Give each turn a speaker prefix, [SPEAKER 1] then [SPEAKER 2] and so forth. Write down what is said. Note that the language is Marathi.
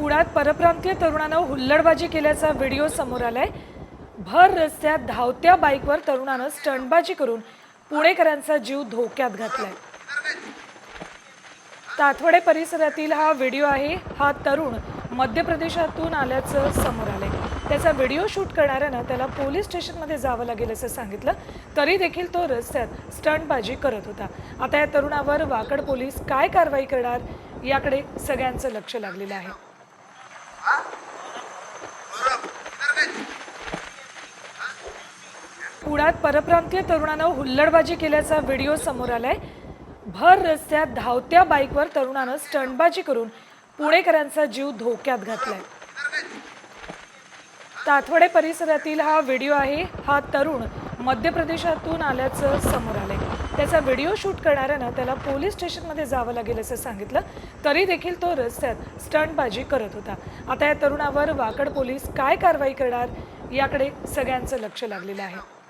[SPEAKER 1] पुण्यात परप्रांतीय तरुणानं हुल्लडबाजी केल्याचा व्हिडिओ समोर आलाय। भर रस्त्यात धावत्या बाईकवर तरुणानं स्टंटबाजी करून पुणेकरांचा जीव धोक्यात घातलाय। तातवडे परिसरातील हा व्हिडिओ आहे। हा तरुण मध्य प्रदेशातून आल्याचं समोर आलंय। त्याचा व्हिडिओ शूट करणाऱ्यानं त्याला पोलीस स्टेशनमध्ये जावं लागेल असं सांगितलं, तरी देखील तो रस्त्यात स्टंटबाजी करत होता। आता या तरुणावर वाकड पोलीस काय कारवाई करणार याकडे सगळ्यांचं लक्ष लागलेलं आहे। पुण्यात परप्रांतीय तरुणानं हुल्लडबाजी केल्याचा व्हिडिओ समोर आलाय। भर रस्त्यात धावत्या बाईकवर तरुणानं स्टंटबाजी करून पुणेकरांचा जीव धोक्यात घातलाय। तातवडे परिसरातील हा व्हिडिओ आहे। हा तरुण मध्य प्रदेशातून आल्याचं समोर आलंय। त्याचा व्हिडिओ शूट करणाऱ्यानं त्याला पोलीस स्टेशनमध्ये जावं लागेल असं सांगितलं, तरी देखील तो रस्त्यात स्टंटबाजी करत होता। आता या तरुणावर वाकड पोलीस काय कारवाई करणार याकडे सगळ्यांचं लक्ष लागलेलं आहे।